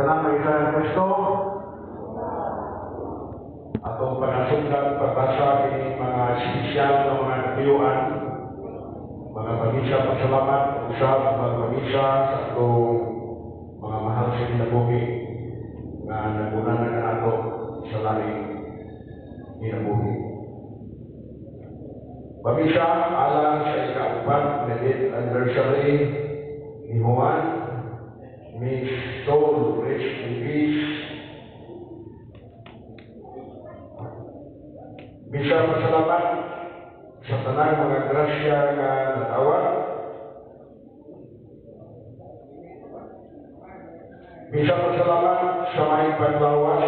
tanang may isang Kristo atong panasungkat pagbasa kini mga espesyal na mga katiyuan, mga pamisa pasalamat, usab mga pamisa sa atong mga mahal sa kinabuhi nga nagunan na ato sa laing kinabuhi. Pamisa alang sa ika-4 na death anniversary ni Juan, may soul rest in peace. Bisa pasalamat sa tanang mga grasya nga natawag. Bisa pasalamat sa may paglawas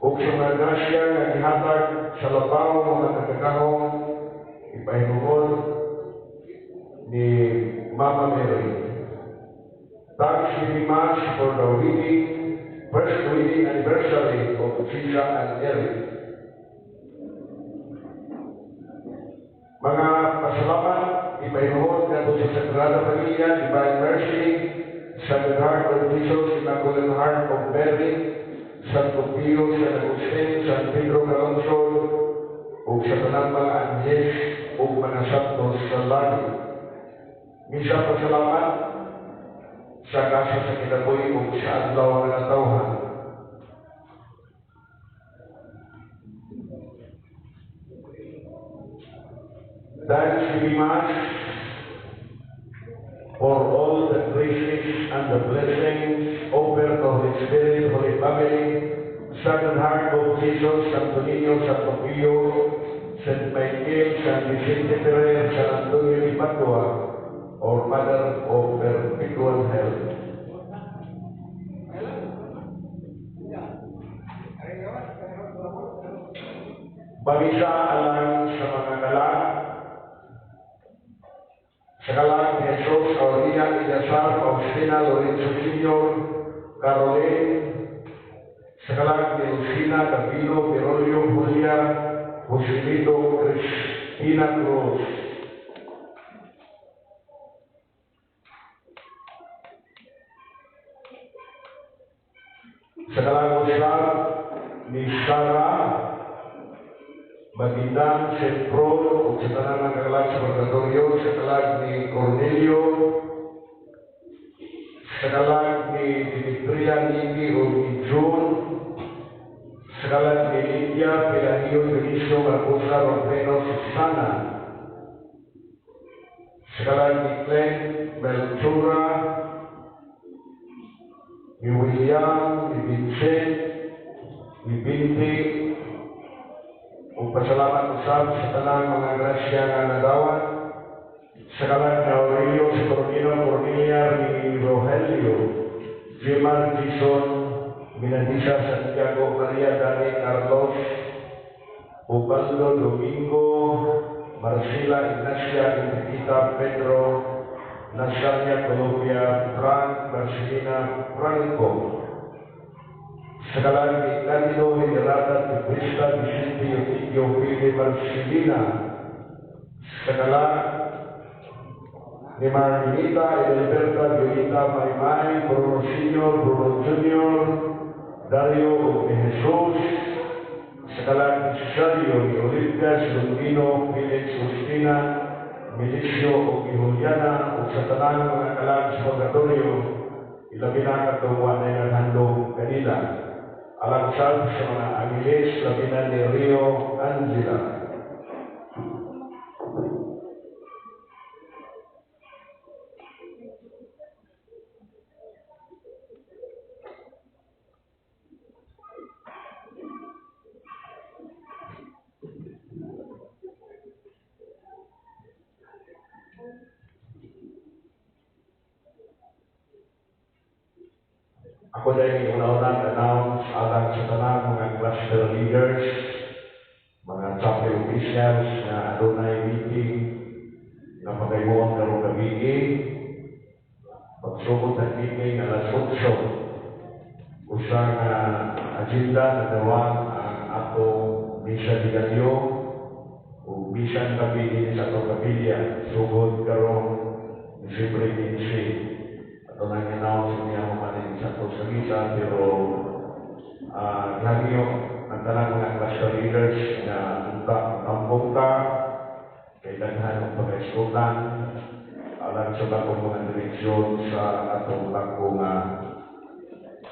o sa mga grasya nga gihatag sa labaw mga katakahong ipahinungod ni Mama Mary. Thanks very much for the first wedding anniversary of Sisa and Eric. Mga pasalamat, ipahinungod nga sa Sagrada Familia, Divine Mercy, Sacred Heart of Jesus, Immaculate Heart of Mary, Santo Pio, San Agustin, San Pedro Calungsod, o sa tanang mga anghels o mga santos sa langit. Misa pasalamat sa kasa sa kinabuhi o sa adlaw nga natawhan. Thanks be much for all the graces and the blessings offered to Holy Spirit, Holy Family, Sacred Heart of Jesus, Santo Niño, Santo Pio, Saint Michael, San Vicente Ferrer, San Antonio de Padua, or Mother of Perpetual Health. Pamisa alang sa mga kalang sa kalang ni Jesus, Aurelia, Ilyasar, Faustina, Lorenzo Jr., Caroline, sa kalang ni Lucina, Gabino, Pirolio, Julia, Joselito, Cristina Cruz. Sa kalang usap ni Sarah, Magindang, St. Paul, o sa tanang ng kalag sa Purgatorio, sa kalag ni Cornelio, sa kalag ni Dimitria, Niki, o ni June, sa kalag ni Lydia, Pilanio, Dionisio, Marcosa, Rompeno, Susana, sa kalag ni Glenn, Melchora, ni William, ni Vincent, ni Binti, o pasalamat usab sa tanang mga grasya nga nadawan, sa kalag ni Aurelio, si Coronino, Cornelia, ni Rogelio, Jemar, Jason, Minadisa, Santiago, Maria, Dani, Carlos, Ubaldo, Domingo, Marcela, Ignacia, Enriquita, Pedro, Nazaria, Colombia, Frank, Marcelina, Franco, sa kalang ni Candido, Hiderata, Tibrista, Vicente, Eutigio, Pili, Marcelina, sa kalang ni Margarita, Edelberta, Violeta, Marimay, Bruno Senior, Bruno Junior, Dario, ni Jesus, sa kalang ni Cesario, ni Olivia, Lundino, Felix, Justina, Milicio, ni Juliana, o sa tanang mga kalang sa Purgatorio, ilabi na katuwa na naghandong kanila. Alangsab sa mga Angeles, labinan ni Rio Angela. Ako dahil una-unang announce alang sa tanang mga cluster leaders, mga chapel officials na adunay meeting na pagayuan karong gabi, pagsugod ng meeting alas 8. Usa nga agenda na dawang ang atong misa di Galyo o bisan gabi din sa atong kapilya, sugod karong Disyembre 15. Ato nang announce niya mo manin sa salita, pero lagi yung ang tanang mga classroom leaders na tampong ka, kailangan ng pag-eskutan, alam sa bakong mga direksyon sa atong bakong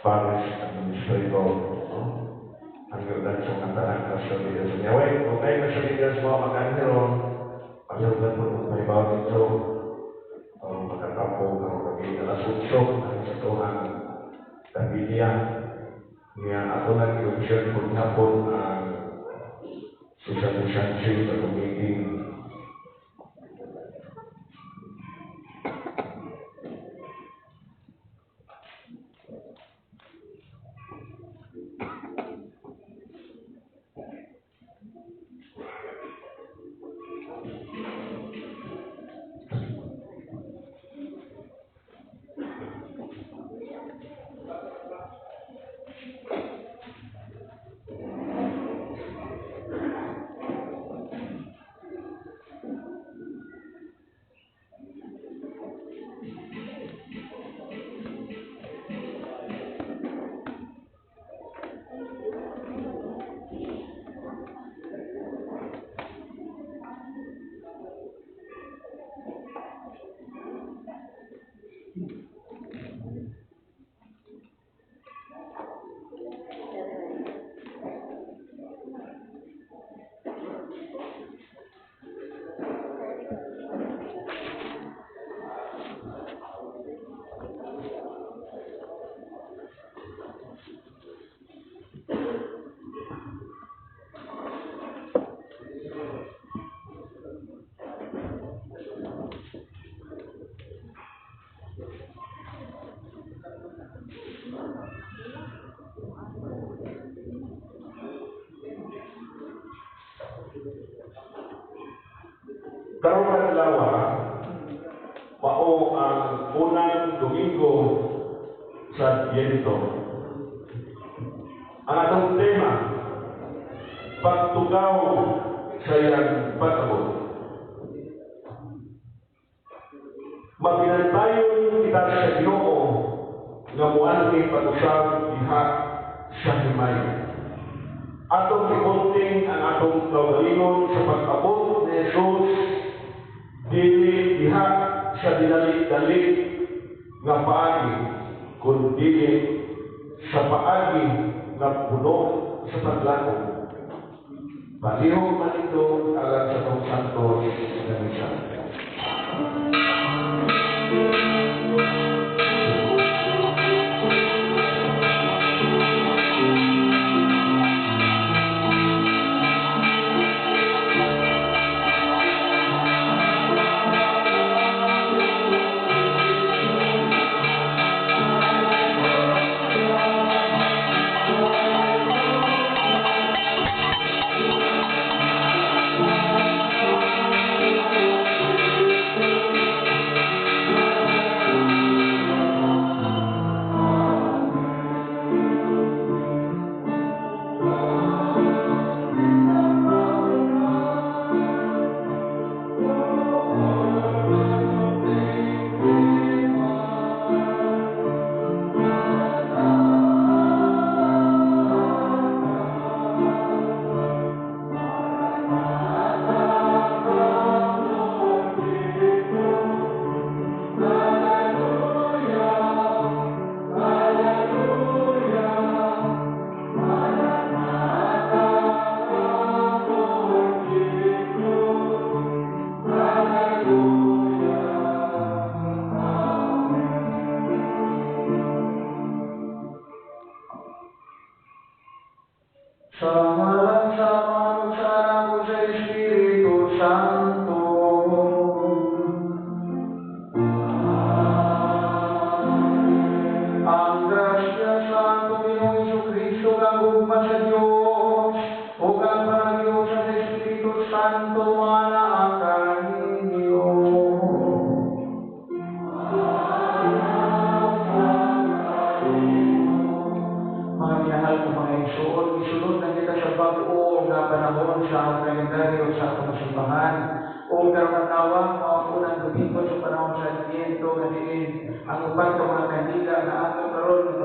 parish administrator. No? Ang ganda sa mga tanang classroom leaders. Anyway, okay na sa leaders mo, mag-anhiron, pag-irugan mo kung may bawat ito, magkatapong ako kami nalasutso ang sa tuhan Davidia niya ako nag-iunsyon kung hapon ang susang-sansyon sa tumiging karong adlaw mao ang unang Domingo sa Adbyento. Ang atong tema, pagtugaw sa iyang pasabot. Maginantayon kita sa Ginoo nga muanti pag-usab diha sa himay. Atong ipunting ang atong kaugalingon sa pag-abot ni Jesus dili diha sa dinalit-dalit nga paagi, kundi sa paagi nga puno sa paglako. Palihog man ito alam sa itong santos na misa. Ang upat ka mga kandila na ato karon ng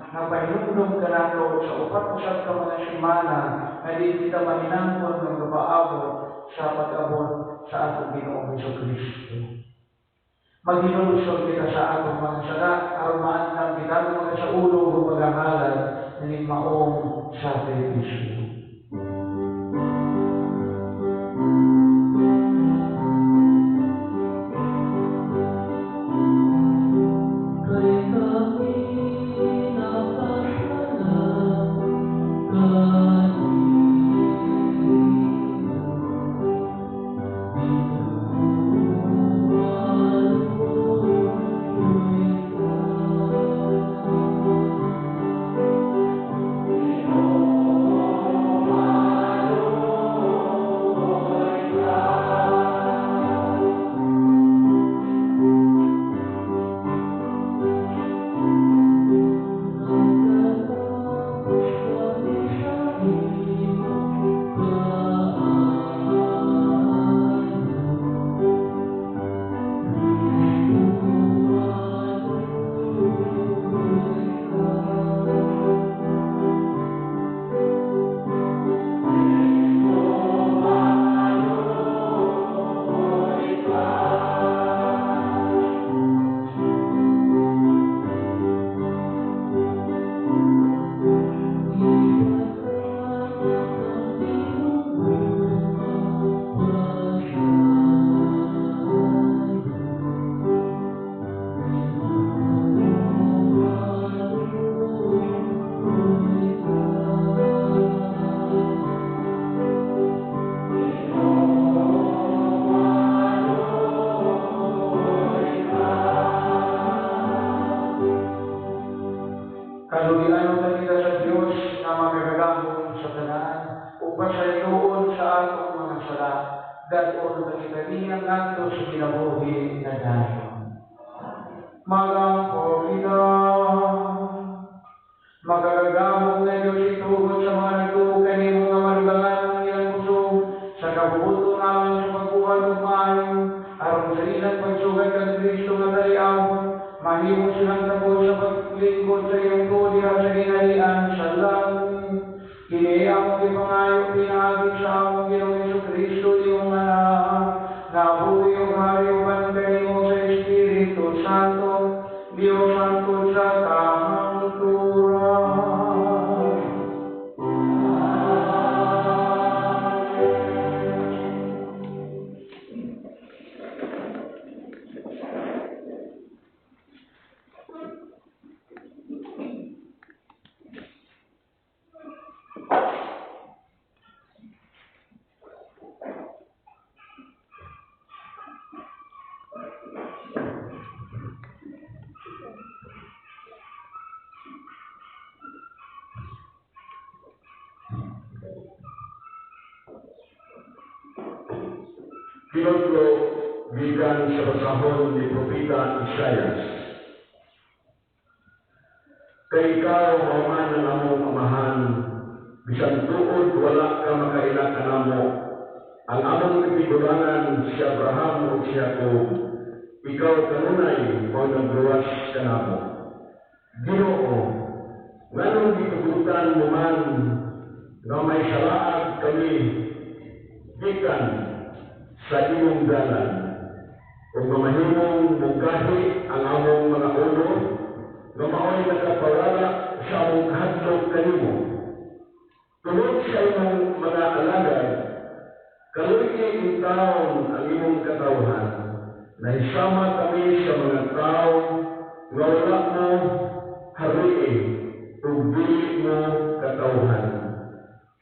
napahinumdum ka nato sa upat-usap ka mga simana na di kita mahinangkon ng napaabot sa pag-abot sa atong Ginoong Jesucristo. Maghinulusog kita sa atong mga sala, aron maandam kita ng mga sa ulo o paghahalad na maong sakripisyo. Kalugian na kita sa Diyos na magagagahon sa tanan upang sa ituon sa atong mga sala, daton na kita niya nato sa kinabuhi na dayon. Magampo kita, magagagahon na Diyos ituon sa mga nagtukan ni mga malugangan ng ilang puso, sa kabubuto naman sa pagkuhan ng maayo, aron sa ilang pagsugat ng Kristo na taliawon, mahimo silang tapos sa paglingkod sa iyong tulihan sa ginalian sa langit. Kini among ipangayo pinagi sa among Ginoong Jesucristo iyong anak, na buhay hari uban kanimo sa Espiritu Santo, Dios Santo sa kahangturan. Kinotlo gikan sa basahon ni Propeta Isaias. Kay ikaw man ang among amahan, bisan tuod wala ka makaila kanamo. Ang among kapigulangan si Abraham o si Jacob, ikaw kanunay o nagluwas kanamo. Ginoo, nganong gitugutan mo man nga may salaag kami gikan sa imong dalan, kung mamahimong mugahi ang among mga ulo, nga mao'y nakapawala sa among kahadlok kanimo. Tungod sa imong mga alagad, kalugi ang taon ang imong katawhan, nahisama kami sa mga tao nga wala mo hariin ug dili mo katawhan.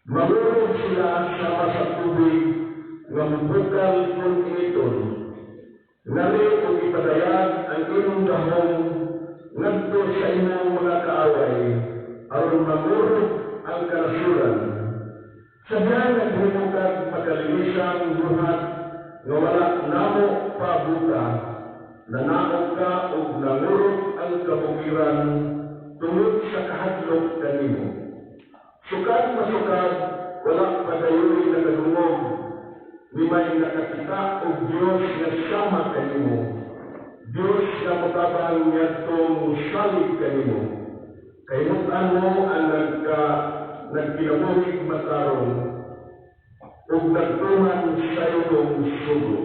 Mamurog sila sama sa tubig nga mubukal kung initon. Nari kung ipadayag ang imong dahong ngadto sa imong mga kaaway, aron mamurog ang kanasuran. Sabihan naghimukag makalimisang buhat nga wala namo pabuta, nanaog ka ug nangurog ang kabugiran tungod sa kahadlok kanimo. Sukad masukad, wala padayoy na kadungog, ni may nakakita o Diyos na sama kanimo, Diyos na matabang niyadtong salig kanimo. Kaymutan mo ang nagkinabuhig matarong ug nagtuman sa iyong sugo.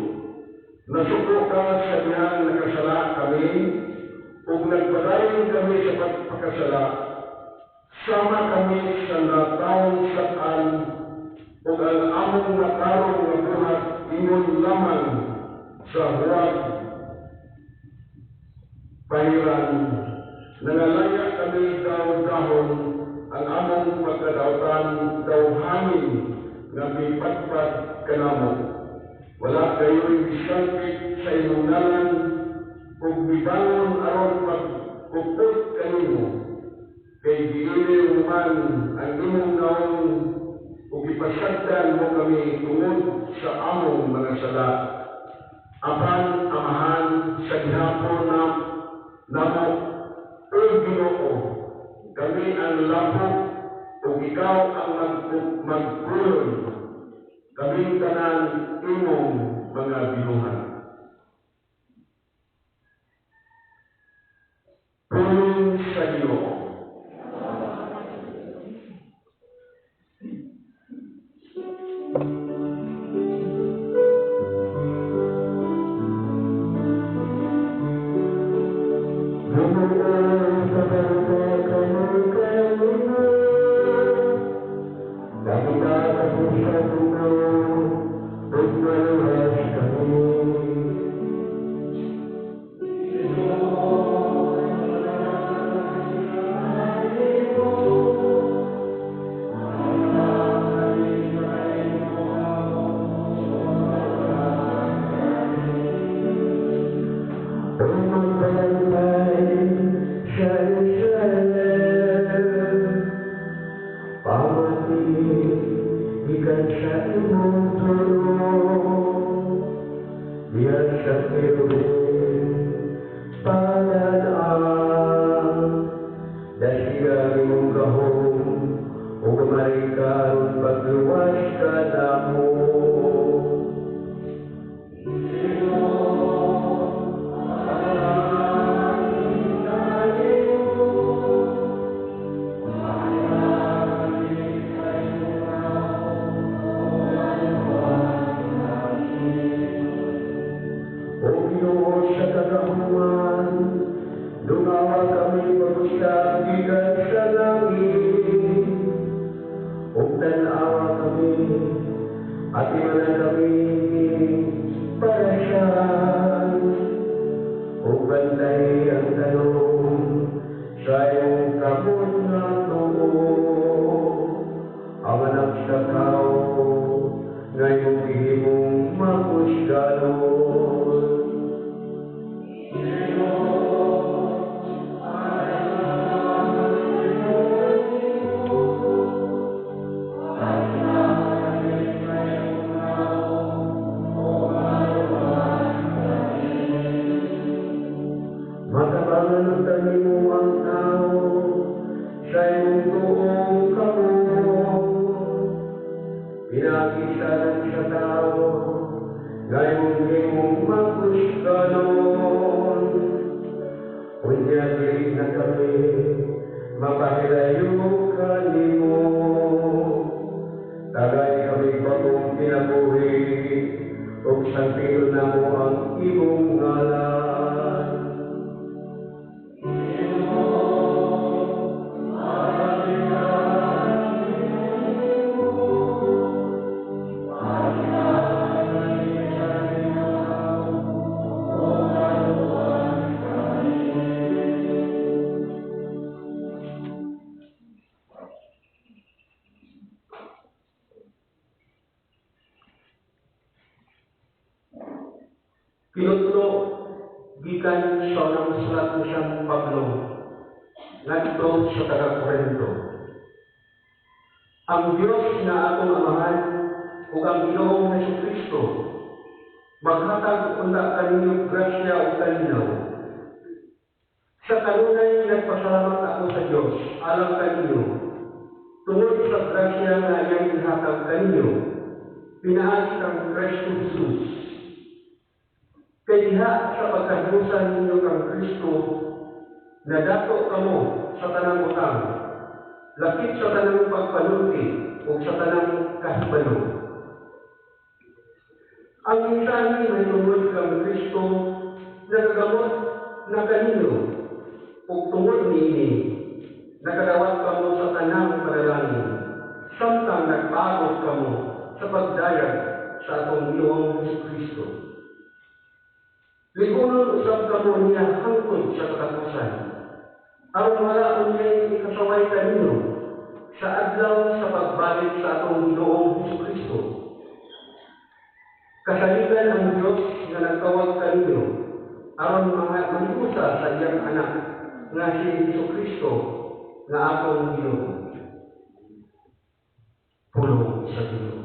Nasuko ka sa dihang nakasala kami ug nagpadayon kami sa pagpakasala. Sama kami sa natawong saan ug ang among matarong nga buhat ingon lamang sa huwag pahiran. Nangalaya kami daw-dahon ang among pagkadautan daw-hangin nga mipagpag kanamo. Wala kayo'y bisangkit sa imong ngalan ug mibangon aron pagpupot kanimo. Kay giiliw man ang imong naong ug ipasagdan mo kami tungod sa among mga sala. Apan amahan sa gihapon namo o Ginoo, kami ang lapok ug ikaw ang magpulon. Kaming tanan imong mga binuhan. Pulong sa Ginoo. Pinutlo gikan sa unang sulat ni San Pablo ngadto sa taga-Korinto. Ang Dios na atong amahan ug ang Ginoong Jesucristo maghatag unta kaninyo grasya ug kalinaw. Sa kanunay nagpasalamat ako sa Dios alang kaninyo tungod sa grasya nga iyang gihatag kaninyo pinaagi kang Kristo Jesus. Kaya diha sa pagkahinusan ninyo kang Kristo, Nadato kamo sa tanang utang, lakit sa tanang pagpanulti o sa tanang kahibalo. Ang insani may tungod kang Kristo nagagamot na kanino o tungod niini nagadawat kamo sa tanang panalangin samtang nagpagod kamo sa pagdayag sa atong Ginoong Kristo. Ligunon usab kamo niya hangtod sa katapusan. Aron wala unyay ikasaway kanino sa adlaw sa pagbalik sa atong Ginoong Kristo. Kasaligan ang Diyos nga nagtawag kanino aron mga maniusa sa iyang anak nga si Kristo nga atong Ginoo. Pulong sa Ginoo.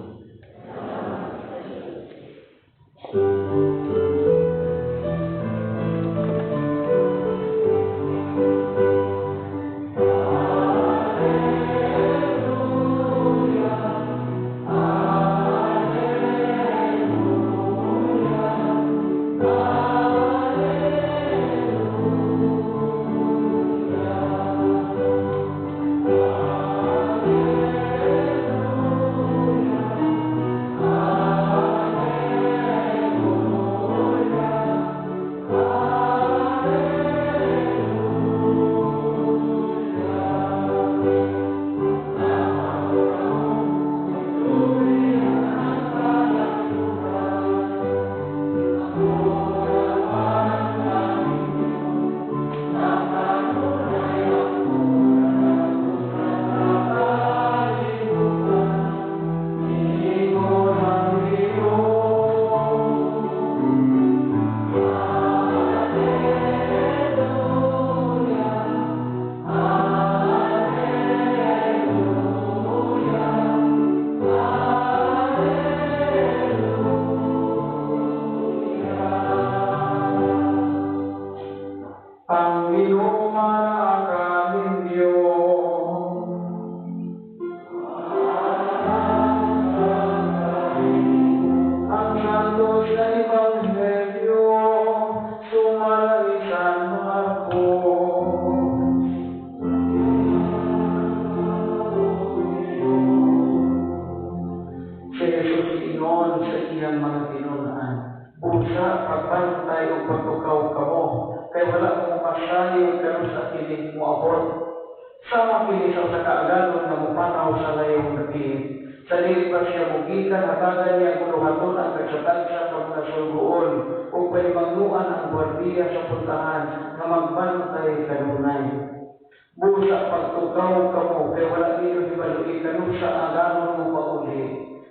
Busa pagtukaw kamo, kaya wala nyo ibaluin kanong sa agamon mo pauli.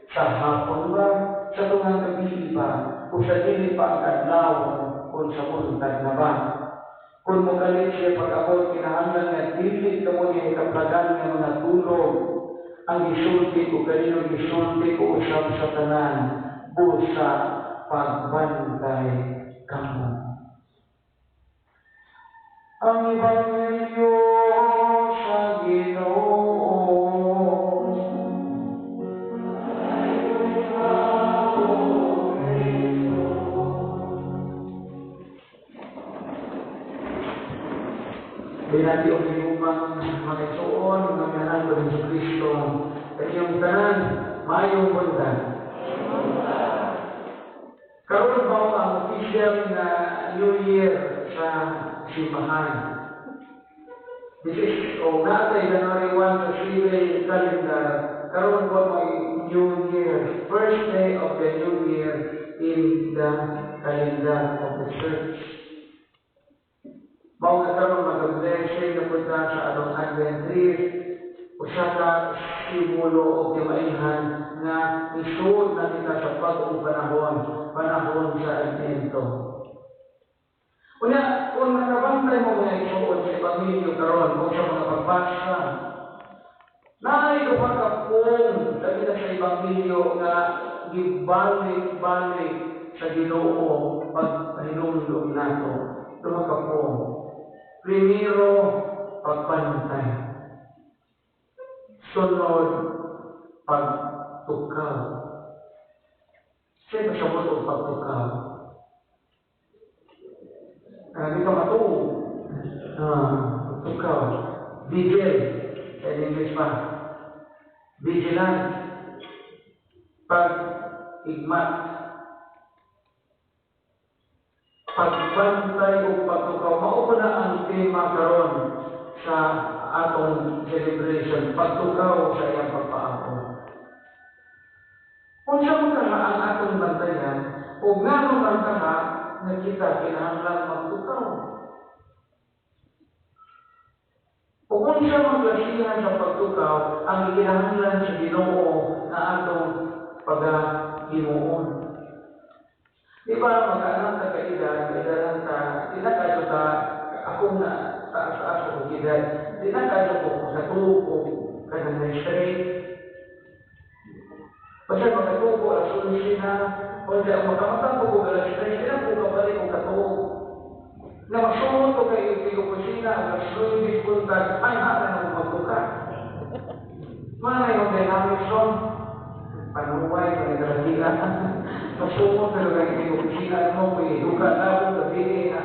Sa hapon ba? Sa tungang gabi ba? O sa dili pa ang adlaw kung sa buntag na ba? Kung mo kalit siya pag-abot, kinahanglan nga dili kamo niya ikaplagan ng mga tulog. Ang gisulti ko kanino gisulti ko usap sa tanan. Busa pagbantay kamo. Ang Ebanghelyo sa Ginoo. Binati o ginumang mga isuon, mga minanan ko ng Kristo, kanyang tanan, mayong bundan. Karoon ba ang official na New Year sa simbahan? This is, natay January 1 sa civil calendar, karoon ba may New Year, first day of the New Year in the calendar of the church. Mao nga karon mag-blessing na punta sa atong Adventist, usa ka simbolo o timailhan nga isuod na kita sa bagong panahon sa Advento. Una, kung nakabantay mo mga isuod sa Ebanghelyo karon o sa mga pagbasa, naay ka pagkapong sabi na sa Ebanghelyo nga gibalik-balik sa Ginoo pag hinumdum nato. Tumakapong. Primero, pagbantay. Sunod, pagtukaw. Siyempre sa mga pagtukaw. Hindi ka matuo. Tukaw. Vigil. Sa English pa. Vigilant. Pag-igmat. Pagbantay o pagtukaw. Mao na ang tema karon sa atong celebration. Pagtukaw sa iyang pagpaako. Kung sa mga ang atong bantayan, o nga naman kaha na kita kinahanglan magtukaw. O kung siya maglasihan sa pagtukaw, ang kinahanglan sa Ginoo na atong pag-himuon. Di ba, mag-anak ka kaedad, kailangan ka, tinakado ka, ako na, taas-taas ko kaedad, tinakado ko sa tuko, ka na straight. Basta magkatuko, ang solusin na, o hindi, ang makamatang ko ka lang straight, kailan ko kabalik o katuko. Na magsunod ko kayo yung kusina, ang nagsunod ko ka, ay natin ang magtuka. Mga yung dynamics on, panuway, panitarahiya. Magsunod pero kayo yung kusina mo, may duka na ako, gabi na.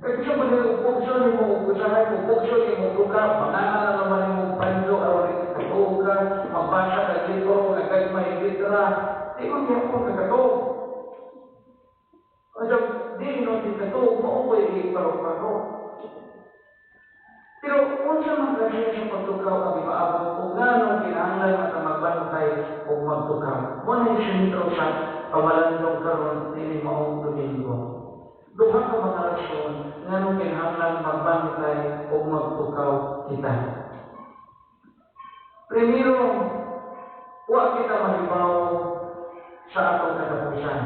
Eh, gusto mo nyo, bukso nyo mo, usahay mo, bukso nyo mo, duka, manana na naman yung pando, arorin, katuka, magbasa ka dito, agad may litra. Di mo niya po kagatuka. Di inutin na ito, mauway di paro-paro. Pero kung sa mga siya sa pagtukaw ang ipaabot, kung gano'ng kinahanglan at magbantay o magtukaw, muna yung sentro sa pamalandong karon nini maong Domingo. Duha ka mga rason, gano'ng kinahanglan magbantay o magtukaw kita. Primero, huwag kita mahibaw sa atong katapusan.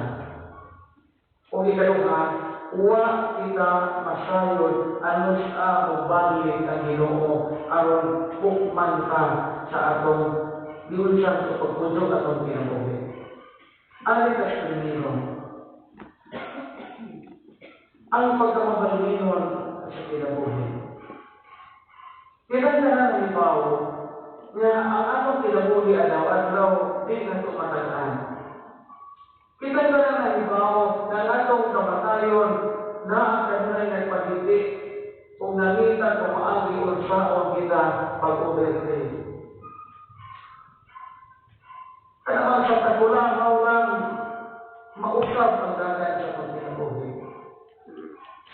O ikaduha, huwag kita masayod ano sa balik ang Ginoo aron hukman ka sa atong diunsan sa pagpudyo atong kinabuhi. Ari ka sa primero. Ang pagkamabalinon sa kinabuhi. Kailan ka na nalipaw na ang atong kinabuhi adlaw-adlaw di na ito matagaan. Kita ka na nalibaw na natong kamatayon na ang kanunay nagpagiti kung nakita kung maagi o saon kita pag-overtake. Kaya ang sa tagulangaw lang, mausap ang dagat sa pagkinabuhi.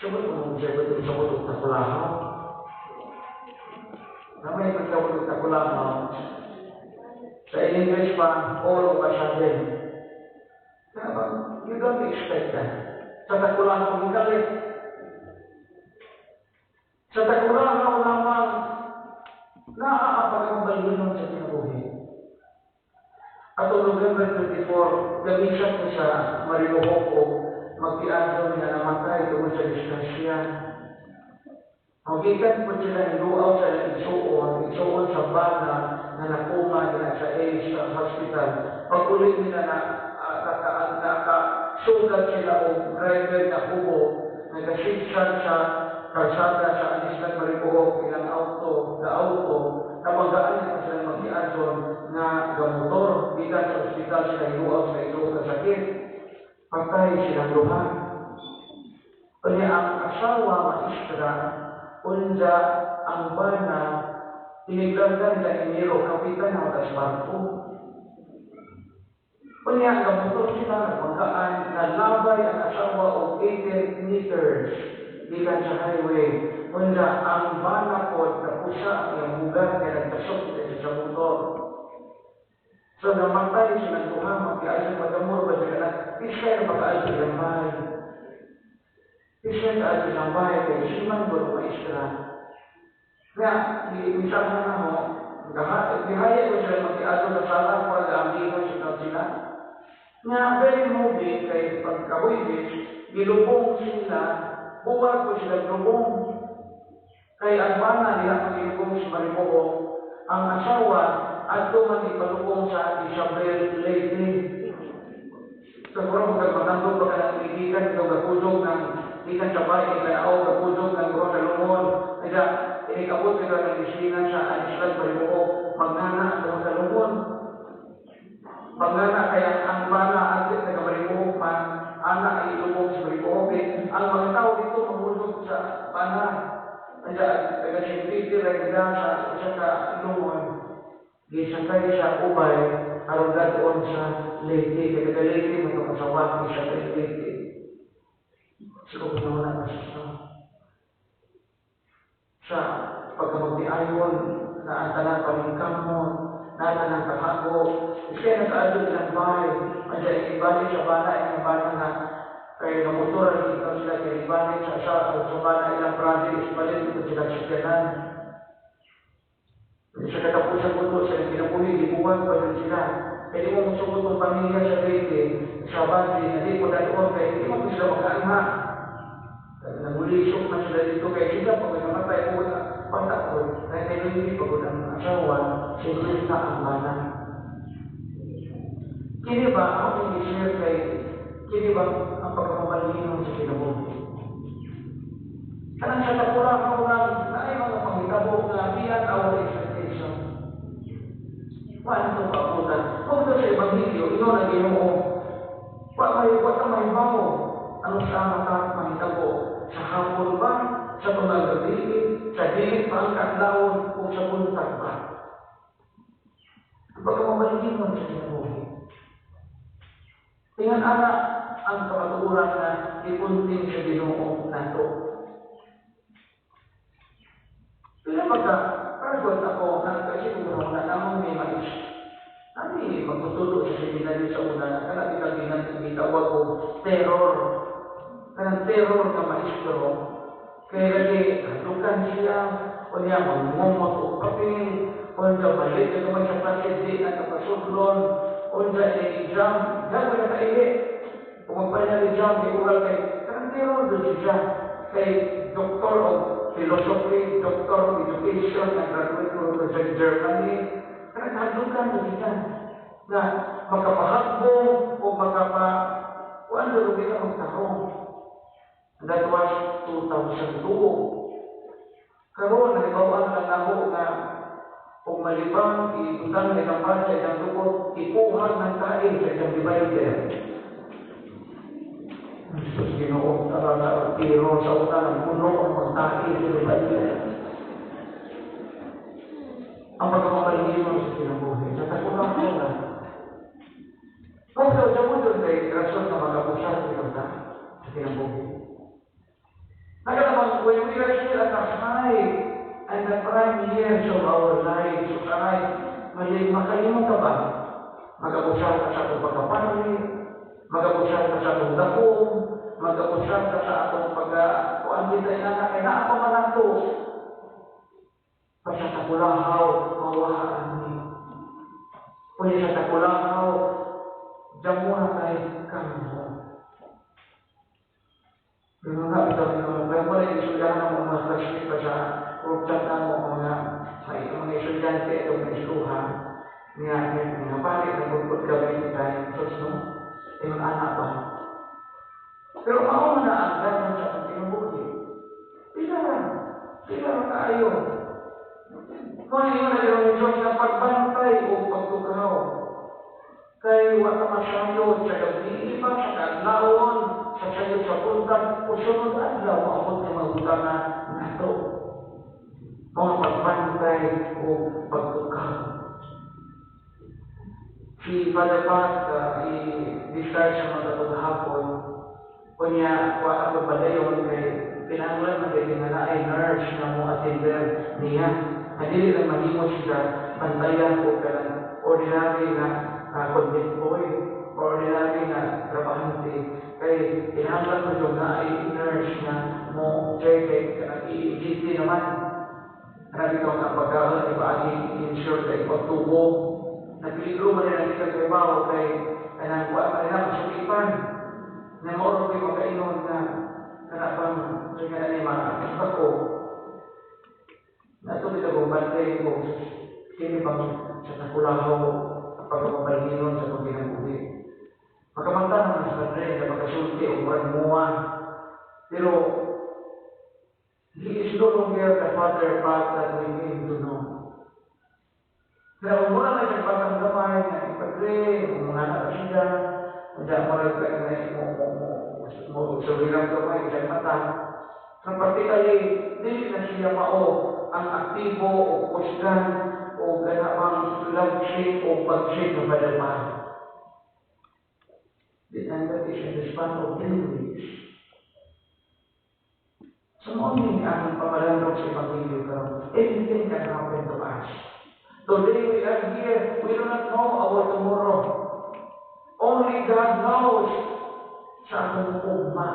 Sabot mo mong sabi ito sa butog tagulangaw. Na may pagkabutog tagulangaw, sa English pa, all of a sudden. You don't expect that. Sa tagulangaw ng galit. Sa tagulangaw lamang, naaapag ang balinon sa kinabuhi. At November 24, gamisan ko sa Mariluhoko, magpiadyo niya namatay doon sa distansya. Magikan po sila ng luaw sa igsuon sa bana na nakuma nila sa AIDS hospital. Pag-ulit nila na nakasugat sila o driver na hubo, nagasigsag sa kalsada sa Anislan Maribuhok, ilang auto, na magaan nila sila mag-iadyon na gamotor, bilang sa ospital sila iluaw sa ilo na sakit. Patay silang luha. Kanya ang asawa, maistra, unja ang bana, tiniglagan sa Enero, kapitan na matas barko. Kanya ang gamotor sila, magaan, nalabay ang asawa o 18 meters bilang sa highway. Kanya ang bana po, napusa ang iyang bugat na nagtasok sa motor. So, namatay silang luha, mag-iayos magamor ba sila na, pisay na mag-aayos silang bahay. Pisay na aayos silang bahay, kaya siman ko ng maistra. Kaya, isang na mo, bihaya ko sila mag-iayos na sala ko, ang-ambihan sila. Nga, very moving, kaya pagkahuibis, gilubong sila, buwag ko sila lubong. Kaya ang bana nila pag-ilubong sa Maribuhok, ang asawa, at man ipalubong sa Isabel Leyte. Sa kurang magkagmatandog pa ka ng ikikan, ito gakudog ng ikan sa bahay, ikanao, gakudog ng Gro Salomon. Kaya, inikabot ka ng isinan sa Islam Maribuhok, magnana ang Gro Salomon. Magnana kaya ang bana at na Maribuhok man, anak ay ilubong sa Maribuhok. Ang mga tao dito, mahulog sa bana. Ada taga-siyempre regla sa ka iluman. Gisakay sa ubay, aron gatoon sa Leyte. Kaya taga-Leyte, magkakasawati sa Leyte. So, kung naman sa pagkamagdiayon, na ang tanang paningkamon, na tanang kahago, kaya nakaadod ng bahay, madya ibalik sa bala, ang bala na kaya namuturan ikaw sila kaya ibalik sa bala ilang projects, balik ito sila sikyanan. Sa katapusan ko ito, sa pinapuhi, libuhan pa rin sila. Kaya di mo musukot ng pamilya sa Leyte, sa Bandi, na di mo datoon, kaya di mo sila mag-alma. Nagulisok na sila dito, kaya sila pag may namatay ko na patakot, kaya kayo hindi pagod ang asawa, sila na ang bala. Kini ba, ako yung i-share kay, kini ba ang pagkamamalino sa kinabuhi? Kanang sa tapulang ko na ay mga pangitabo na beyond our expectation. Paano ito paabutan? Kung ito sa Ebanghelyo, ino na Ginoo. Wata may bago. Ano sa mga pangitabo? Sa hapon ba? Sa tumagabi? Sa dilit pa ang kadlawon o sa buntag ba? Ang pagkamamalino sa kinabuhi. Tingnan anak ang kapaturan na ipunting sa Ginoo nato. Kaya pagka-paragot ako, kasi kung na namang may mais, namin magtutulo sa seminaryo sa una, na kanabi bitawag ko, terror. Kanang terror na maestro, kaya lagi, halukan siya, o niya magmumot o papel, o niya balik, o naman sa klase, di na kapasuglon, o niya i-exam, gagawin na kaili. Kung magpalit na exam, may ural kay, kanang terror doon siya, kay Doctor of Philosophy, Doctor of Education, na graduate ko sa Germany, kaya nagdukan na siya na makapahagbo o kuan doon kita magtarong. That was 2002. Karoon, nagibawaan lang ako na kung malibang, ibutang na kampanya sa isang lukot, ipuhag ng kain sa isang divider. Sus, Ginoo, tara tiro sa una ng puno ang magtahi sa divider. Ang pagkamamalino sa kinabuhi, sa takulang ko na. Kung sa mundo kay rason na mag-abusar ito sa kinabuhi. Nagkakabang, when we are still at the high and the prime years of our lives, so makalimang ka ba? Mag-abusar ka sa atong pagkapamili, mag-abusar ka sa atong dakong, mag-abusar ka sa atong kuan kita kaya na ako manato. Sa takulahaw, mawahaan ni. Kung sa takulahaw, damo na tayo kamo. Yung nga, ito, kaya mo na isulyahan ng mga classmate pa sa group chat na mo, mga isulyante, itong mga isuha, nga palit, nagpupod kami tayo, so, yung anak ba? Pero mauna na ang gano'n sa ating tinubuhi. Pila tayo. Kung ano na yung Diyos na pagbantay o pagtukaw, kay wata masyado sa gabi, iba sa kadlawon, sa sayo sa puntan, o sunod adlaw, maabot ng magutana na ito. Mga pagbantay o pagtukaw. Si Father Pat, i-discharge sa mga tatong hapon, kunya, wata pagbadayon kay pinangulan magiging na ay nurse na mo attender niya. Hindi lang mahimo siya bantayan o ordinary na convict boy, ordinary na trabahante. Kaya pinangulan mo yung na ay nurse na mo check i-GT naman. Marami kang kapagkaroon, i-insure kay pagtubo. Nagpiligro mo rin ang ikagbabaw kay kanang kuha pa rin ang sukipan. Na mauro ko'y magkainon na kanapang kaya ni mga ko. Nato kita kong bantay ko kini bang sa takulahaw pagkapabalhinon sa pagkinabuhi. Makamanta naman sa kanila na makasulti o maragmuan. Pero he is no longer the father path that we came to know. Kaya kung muna may nagpatang gamay na ipadre, kung mga anak siya, hindi ako maragay na mo sa hirang gamay, isang mata, Sa particularly, dili na siya mao ang aktibo o kusgan o ganabang flagship o flagship na padama. And that is in the span of 3 weeks. So, only ang pamalandong sa Evangelyo karon, anything can happen to us. Today we are here, we do not know our tomorrow. Only God knows sa atong ugma.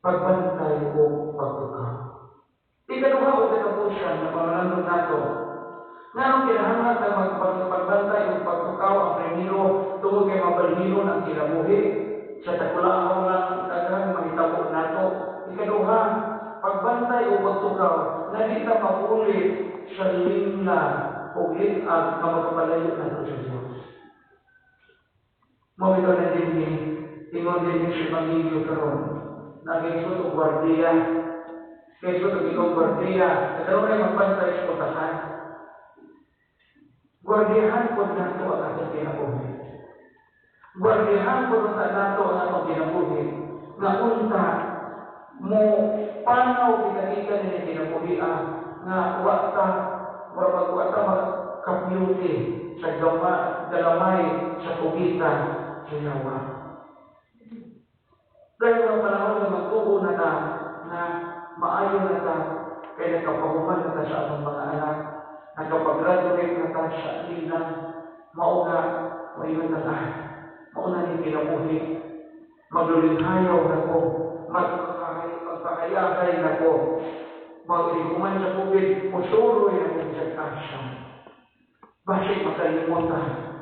Pagbantay o pagtukaw. Ikaduha o katapusan na pamalandong nato, nga kinahanglan na magpagbantay o pagtukaw ang primero tungod kay mabalhino ng kinabuhi sa takulaang lang daghang mahitabo nato. Ikaduha, pagbantay o pagtukaw na di ta mapulit sa lingla o litag na magpalayo nato sa Diyos. Mawito na din ni tingon din sa Evangelyo karon na Jesús o guardia, Jesús o ikaw guardia, nagkaroon ay magbantay sa putahan. Guardiahan po nato ang atong kinabuhi. Guardiahan po nato ang atong kinabuhi. Nga unta mo panaw kita nila kinabuhian nga wata magkapyuti sa galamay sa kugitan sa yawa. Dahil ang panahon na magtuo na ta na maayo na ta kaya nakapahuman na ta sa atong mga anak, nakapag-graduate na ta sa lilang mauna mayon na ta, mauna ni kinabuhi, maglulinghayaw na ko, magpakayahay na ko, mag-ikuman sa COVID, musuroy na ko sa kasya. Bakit makalimutan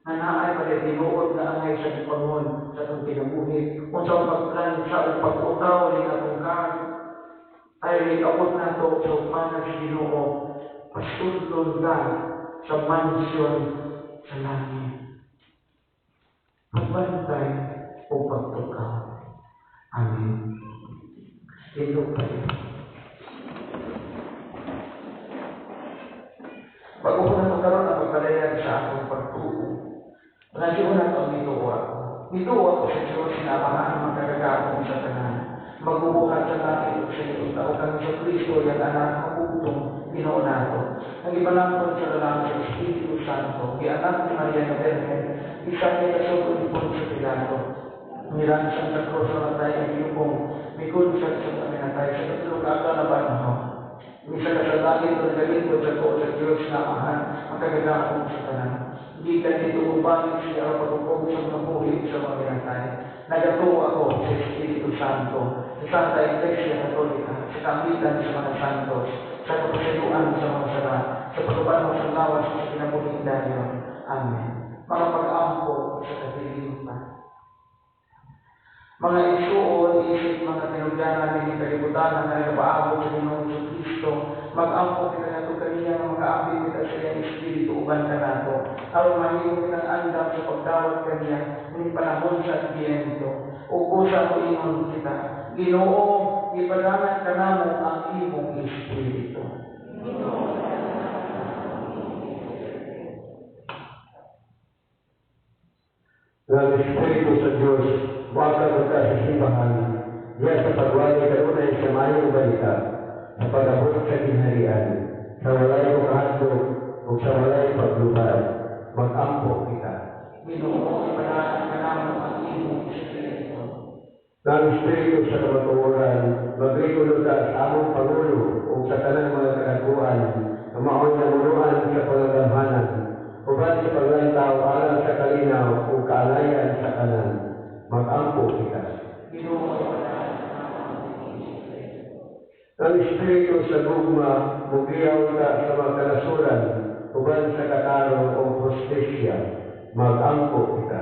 na naay palinuod na angay sa Panginoon sa itong kinabuhi. Kung sa pagplan sa pag-utaw ni atong God, ay abot na ito sa upanan sa Ginoo, pastudlon ka sa mansyon sa langit. Magbantay o pagtukaw. Amen. Ito pa rin. Bago ko na magkaroon ang pagpalayan sa akong pagtuo, nasiyon na ito ang ituwa ko. Ituwa ko sa Diyos na amahan magkagagapong sa tanan. Magbubuhat sa langit o sa iyong tao kang sa Kristo yung anak mabugtong Ginoo nato. Ang ibalangkon sa lalaki sa Espiritu Santo, anak ni Maria na Virgen, isang may kasukod ni Poncio Pilato. Niransang sa krus na matay ang iyong mikunsag sa paminatay sa tatlong aga na panahon. Misa ka sa langit o nagalingkod sa ko sa Diyos na amahan magkagagapong sa tanan. Hindi ka dito upangin siya ang pagkukong sa mabuhi sa paminatay. Nagatuwa ako sa Espiritu Santo, sa Santa Iglesia Katolika, sa kampitan sa mga santos, sa pagkasiluan sa mga sala, sa pagkapanong sa lawas sa kinabuhing dayon. Amen. Mga pag-ampo sa katilimutan. Mga isuon, isip, mga tinugyanan, hindi kalibutan na nagpaabot sa Ginoong Kristo, mag-ampo kita na ito kaniya na mag-aabit kita sa iyang Espiritu, uban ka na ito. Aron mahimo kitang andam sa pagdawat kaniya, ng panahon sa Adviento. Ubusa mo ingon kita. Ginoo, ipadanan ka na mo ang imong Espiritu. Ng Espiritu sa Diyos, waka ka sa simbahan, diya sa pagwali karunay sa mayong balita, sa pag-abot sa kinharian, sa walay kahadlok o sa walay paglubad, mag-ampo kita. Ginoo, ipadanan ka na mo ang imong Espiritu. Ng Espiritu sa kamatuoran, magrikulo ka sa among Pangulo o sa tanang mga kagaguan, na maon na muluan sa pangagamhanan, uban sa paglantaw alang sa kalinaw o kaalayan sa kanan, mag-ampo kita. Ang Espiritu sa gugma, mugiyaw ka sa mga kalasuran, uban sa kataro o prostesya, mag-ampo kita.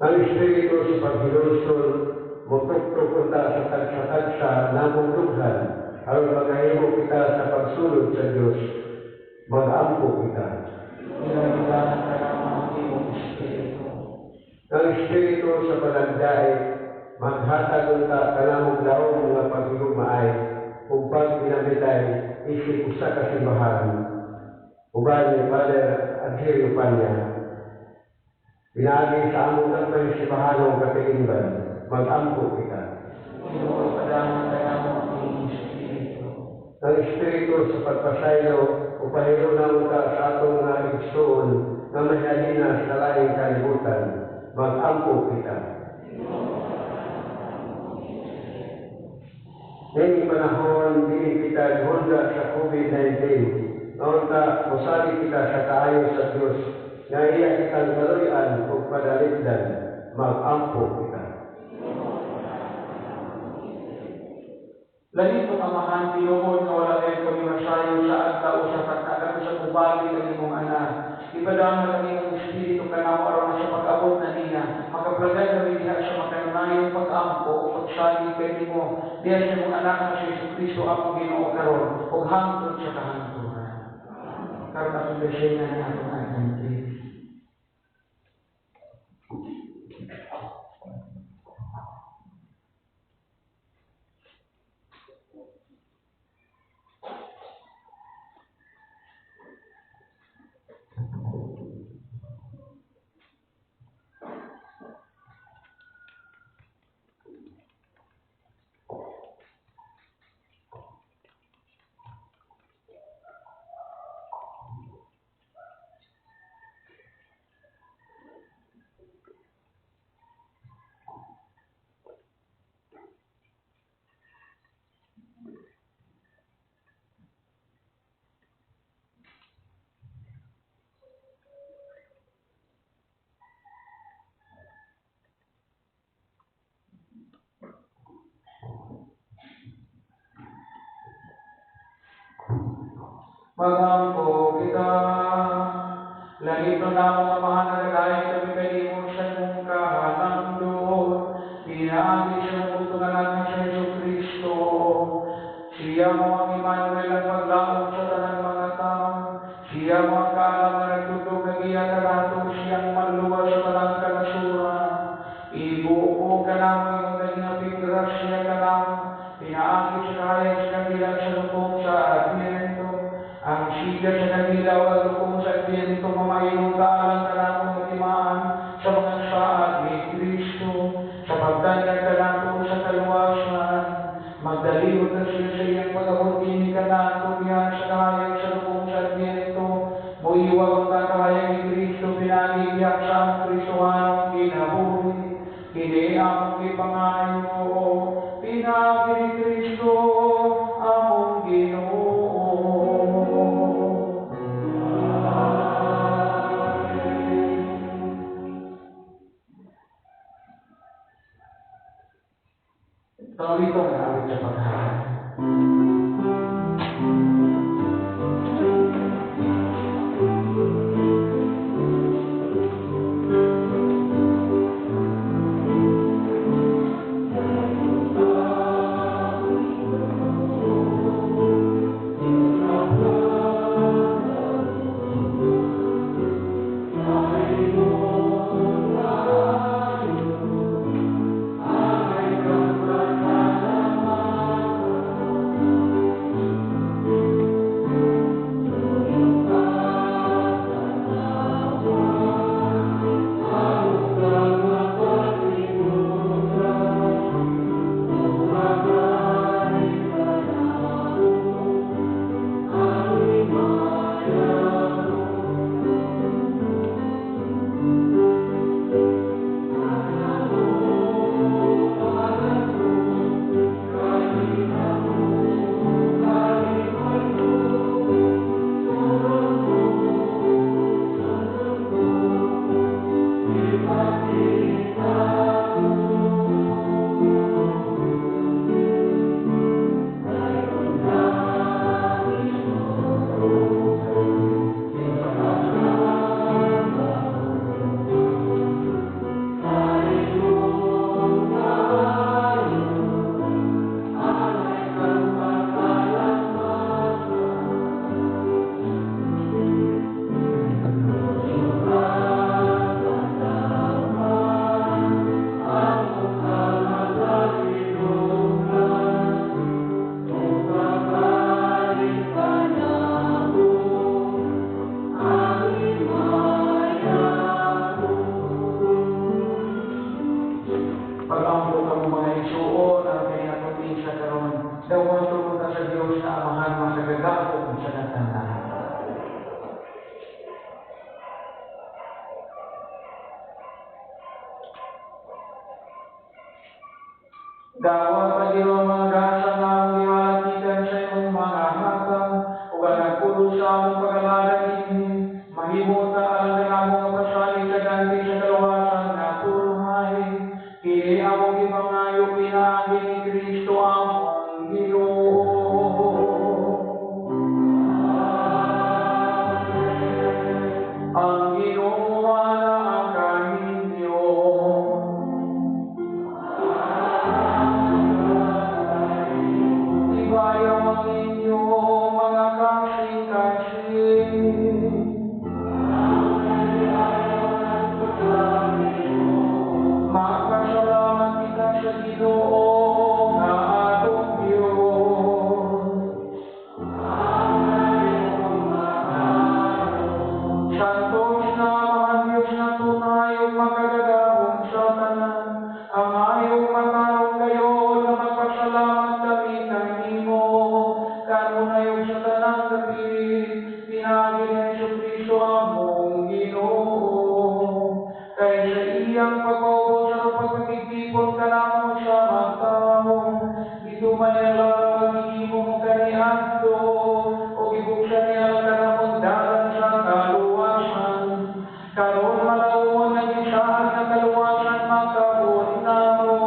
Ang Espiritu sa paghilusol, mutuktok kita sa tagsa-tagsa namong dughan, aron magahimo kita sa pagsulod sa Diyos, mag-ampo kita. Ang Espiritu sa panagdaig, maghatag ka kanamong laong mga paghigugmaay, ug pag pinabitay, isip usa ka simbahan, uban ni Father Adhirio Panya. Pinagi sa among ng sipahanong katiingban, mag-ampo kita. Ginoo, padamon kaya mo ang Espiritu. Ang Espiritu sa pagpasaylo, upahilo na ka sa atong nga igsoon, na mahalina sa laing kalibutan, mag-ampo kita. Ngayong panahon, din kita hulga sa COVID-19. Noon ta, musali kita sa kaayo sa Diyos, nga iya kitang kaluyan o padaligdan, mag-ampo kita. Lagi itong amahan, tinuod na wala kayo kami masayo sa agta o sa pagkakami sa kubali ng imong anak. Ipadaan na kami ng Espiritu kanamo aron sa pag-abot na niya. Makaplagan kami diha sa makanunayong pag-ampo o pagsali kay mo. Diya sa imong anak na si Yesu Cristo ang Ginoo karon o hangtod sa kahangturan. Karon atong besengan na atong identity. Magampo kita, langit na namang amahan na nagahin kami kanimo sa mong kahalangdon. Pinaagi sa mong butong anak na sa Yesu Cristo. Siya mo ang Emmanuel ang paglaom sa tanang mga tao. Siya mo ang kaalam na nagtutog na giya kanato. Siyang manluwa sa tanang kanasuran. Ibuo ka namin yung naginaping grasya ka namin. Pinaagi sa kahayag sa kanila sa lukong sa Adviento. Ang siga sa kanila o lukong sa Adviento, mamayong kaalang ka namin matimaan sa mga saad ni Kristo. Sa pagtanyag ka nato sa kaluwasan, magdalihod na sila sa iyang pag-abot ni ka nato diyan sa kahayag sa lukong sa Adviento. Muiwag ang kakahayag ni Kristo, pinagigyak sa ang Kristohanong kinabuhi. Kini among ipangayo, pinagi ni Kristo among Ginoo. Tawag ito ang awit sa paghahan. Dawa pagiro mga gasa na ang giwalakitan sa imong mga hatang o ganagpulo sa among pag-alaga ini mahimo ta alang na among mapasali sa ganti sa kaluwasan na turhay kini among gipangayo pinaagi ni Kristo among Ginoo. Ang Ginoo ana kaninyo. Ibayaw ang inyong mga kasing-kasing. Magpasalamat kita sa Ginoo nga atong Diyos. Santos na mga Diyos na tunay ug makagagahong sa tanan, ang ayong matarong kayo na magpasalamat kami kanimo kanunay ug sa tanang kapilit pinaagi ni Jesucristo among Ginoo. Kay sa iyang pag-ubos sa pagpagtipon ka namo sa magtao, dito man ang pagiging mo kaniadto o ibuksan niya ang kanamong dalan sa kaluwasan. Karon malawon na gisaan na kaluwasan makabuot namo.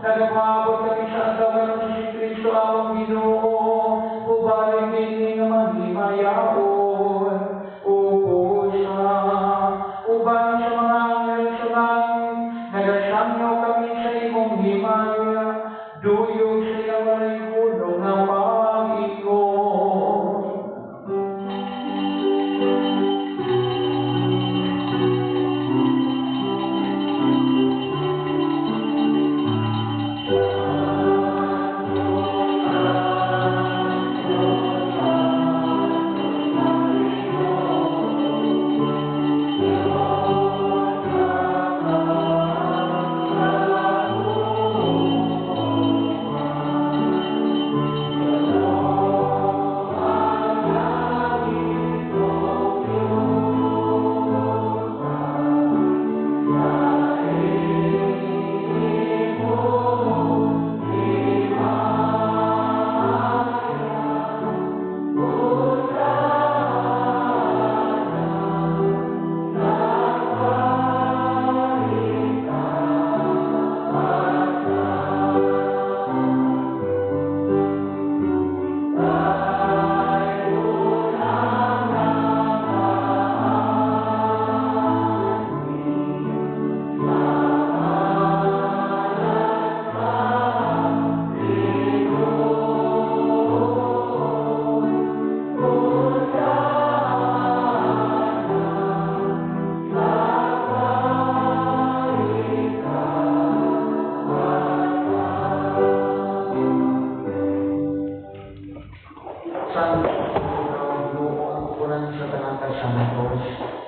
Nagapabot kami sa agawan ng si Kristo among Ginoo, ubalik kini nga maghimayaon. Upo siya, uban sa mga anghel sa langit, nagasamyo kami sa imong himaya, duyog sa iyang walay gulong nga pag-ingon.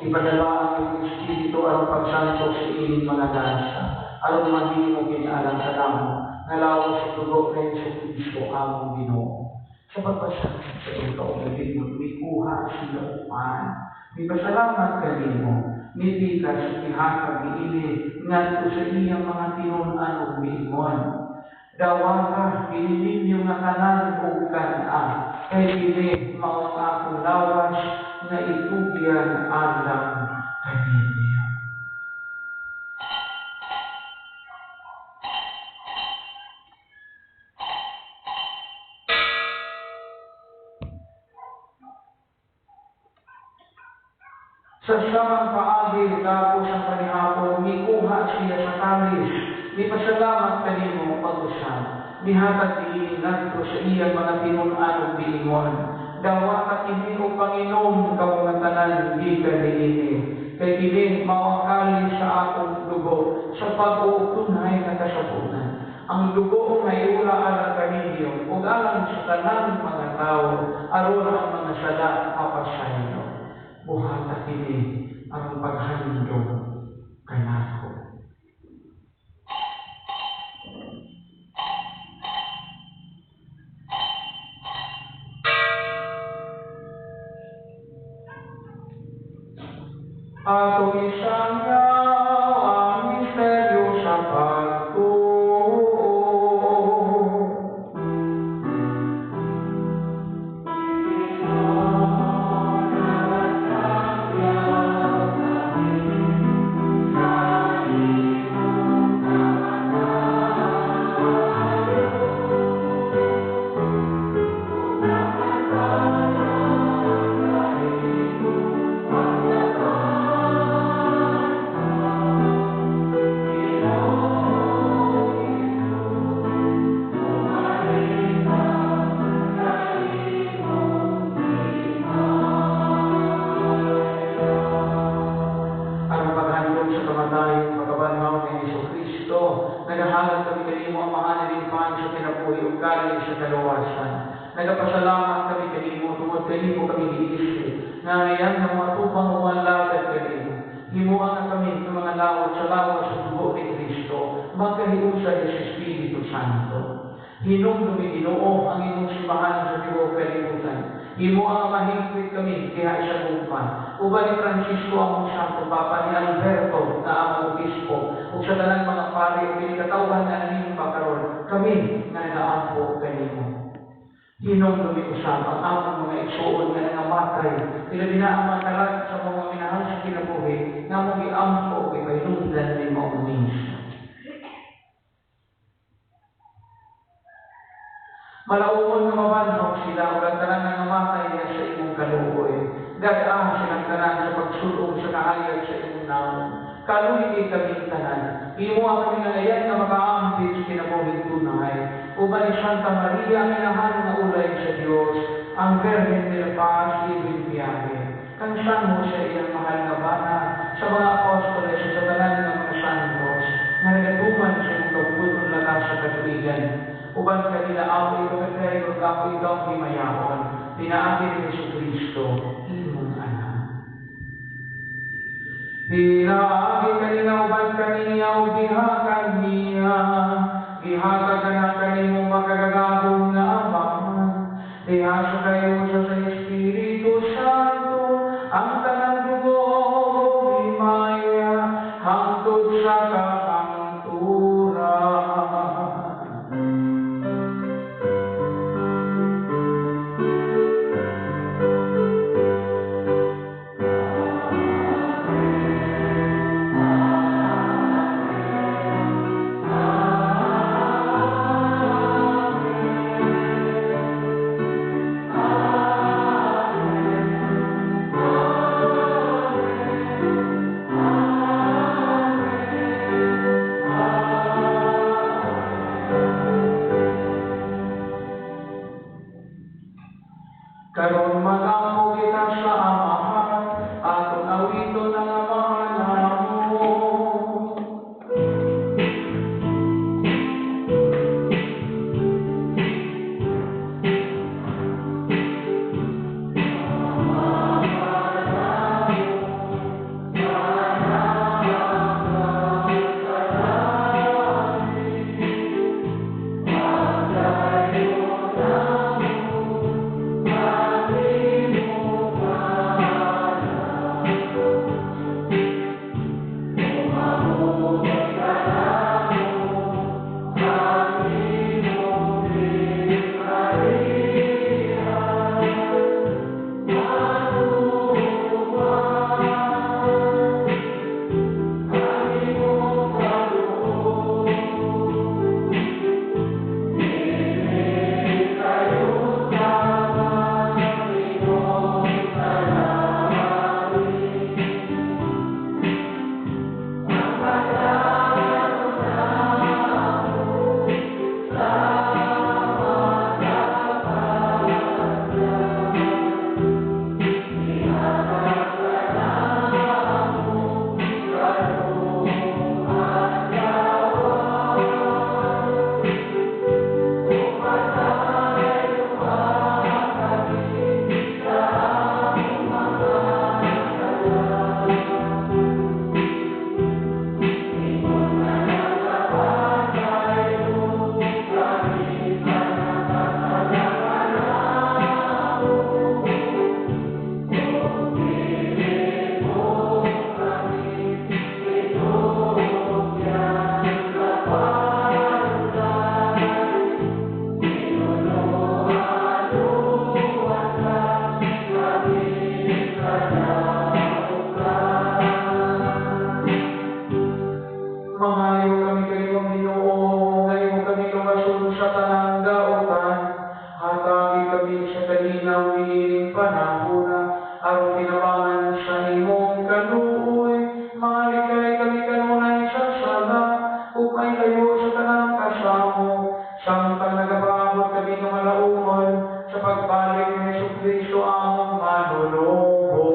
Ipadala ang Espiritu aron pagsanto sa ining mga gasa, aron mahimo kinaalam sa namo, nga lawas sa dugo ni Jesucristo among Ginoo. Sa pagpasalamat sa iyong kaugalian mo, mikuha sila upan. Mipasalamat kanimo, nipika sa ihatag niini, ngadto sa iyang mga tinunan ug miingon. Dawaga ninyo nga tanan ug kana, kay dili mao ang akong lawas nga itugyan alang kaninyo. Sa samang paagi tapos ang panihapon, mikuha siya sa kalis, mipasalamat kanimo pag-usan, mihatag diin ngadto sa iyang mga tinunan ug biingon. Dawa ka kini o Panginoon ka mga tanan gikan niini, kay kini mao ang kalis sa akong dugo sa pag-uutunhay nga kasapunan. Ang dugo nga iula alang kaninyo ug alang sa tanan mga tao aron ang mga sala mapasayo. Buhata kini ang paghandog kanako. Atong isangyaw ang misteryo sa pagtuo. man sa kinabuhi o galing sa kaluwasan. Nagapasalamat kami kanimo tungod kanimo kami giisip. Ngayon ng mga tupang umalagad kanimo. Himuan na kami ng mga lawat sa lawas sa dugo ni Kristo, magkahiusa sa Espiritu Santo. Hinumdumi Ginoo ang imong simbahan sa tibuok kalibutan. Himuan ang mahigpit kami diha sa lupman. Uban ni Francisco ang Santo Papa ni Alberto na among obispo ug sa tanan mga pari ug pinakatawhan na nimong pagkaron kami nga nagaampo kanimo. Hinumdumi usab ang among mga igsoon nga nangamatay, ilabi na ang matalag sa mga minahal sa kinabuhi nga mong iampo ug ipahinungdan ni mong misa. Malaumon nga mabanhog sila ug ang tanan nga namatay niya sa imong kaluoy. Gad-ang silang tanan sa pagsulong sa kahayag sa imong naon. Kaluy kami tanan. Imo ang kami nalayan nga makaambit sa kinabuhing tunay. Uban ni Santa Maria minahal nga ulay sa Dios, ang Birhen de la Paz ibig biyahe. Kansan mo sa iyang mahal nga bana sa mga apostoles sa tanan nga mga santos nga nagatuman sa imong kabuton lakas sa katuigan. Uban kanila ako ikaw katay ug ako ikaw himayaon. Pinaagi ni Jesucristo, imong anak. Pinaagi kanila uban kaniya ug gihakan niya. Gihatag na kanimo makagagahong na amahan. Ihasa kayo sa Espiritu Santo, ang tanang dugo himaya, hangtod sa kahangturan. Karon magampo kita sa amahan, aton awiton ang amahan mo. Mangayo kami kanimong Ginoo, ngayon kami lumasun sa tanang daotan, hatagi kami sa kalinaw niining panahon, aron tinabangan sa imong kaluoy, malikay kami kanunay sa sala, upay kayo sa tanang kasamo, samtang nagababot kami ng malaumon, sa pagbalik ni Jesucristo among manulungo.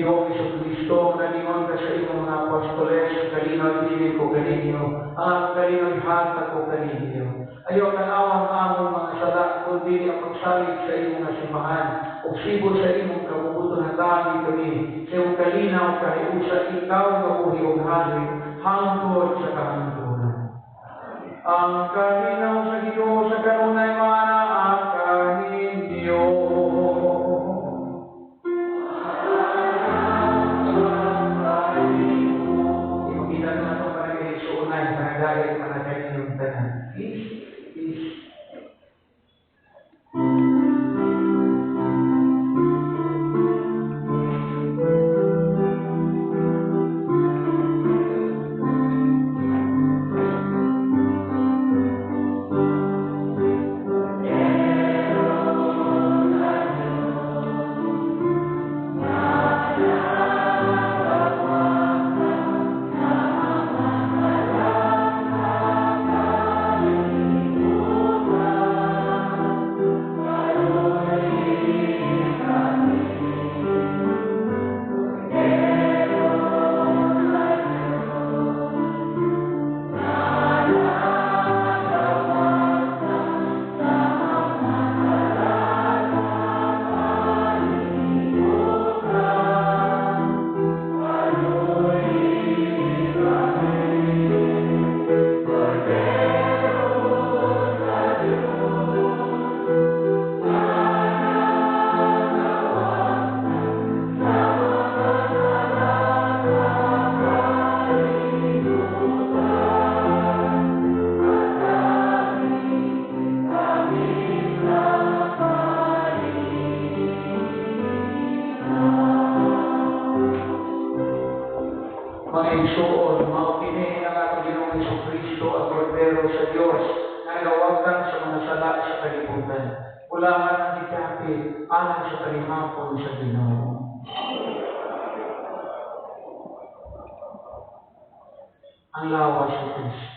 Ginoong Jesucristo, nalingon ka sa imong mga apostoles, kalinaw bilin ko kaninyo, ang kalinaw hatag ko kaninyo. Ayaw tanawang among mga sala, kundi ang pagsalig sa imong nasimahan, o sibo sa imong kabubuto na dami kami, sa iyong kalinaw kahiusa, ikaw kabuhi o hari, hangtod sa kahangtunan. Ang kalinaw sa Ginoo sa kanunay mana ang kaninyo. Managayat managayat yung tanan. Please. Mga igsoon, maupinihin ang ating Ginoong Jesucristo ang Kordero sa Diyos na nagawagan sa mga sala sa kalibutan. Ulangan ang ikapit alang sa kalihapon sa Ginoo. Ang lawas ni Kristo.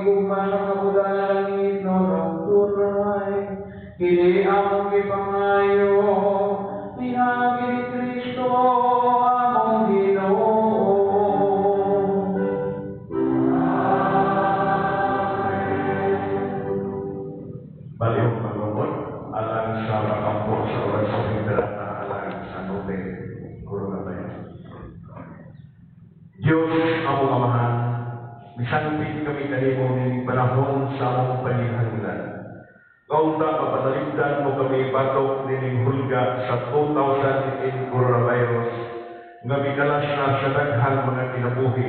gugma sa kabudan na langit no nocturnay. Kini among gipangayo, pinagi ni Kristo among Ginoo. Balihong Panginoon, alang sa makampo sa oras sa pagdarata, alang sa nube, coronavirus. Diyos, among Amahan, misanpit kami kanimo ng panahon sa among paninghalan. Kaunta mapataligdan mo kami batok nining hulga sa 2018 coronavirus nga mikalas na sa daghang mga kinabuhi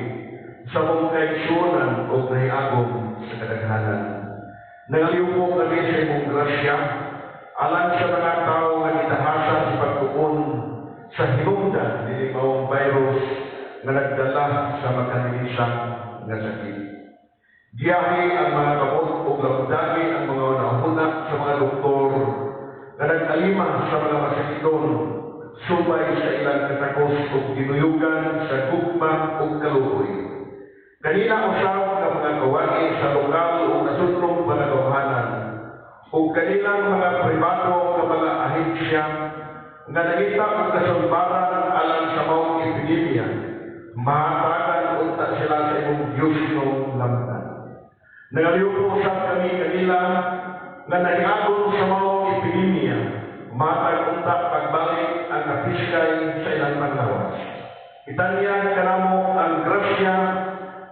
sa mong kaigsuonan o nahiagom sa kadaghanan. Nangaliw kami sa imong grasya alang sa mga tao nga itahasa sa pagtuon sa hinungdan nining mawang virus nga nagdala sa makanilisang nga sakit. Giyahi ang mga kamot o lamdagi ang mga nauna sa mga doktor na nag-alima sa mga masakiton sumay sa ilang katakos o ginuyugan sa gugma o kaluoy. Kanina usap ng mga kawani sa lokal o nasunong panagawahanan o kanilang mga pribado ng mga ahensya nga nangita ang kasulbaran alang sa mawang epidemya, mahatagan unta sila sa imong Diyos ng lamdan. Nangaliw-usap kami kanila nga nahiagol sa mawang epidemya, matag unta pagbalik ang kapiskay sa ilang panglawas. Itanyan kanamo ang grasya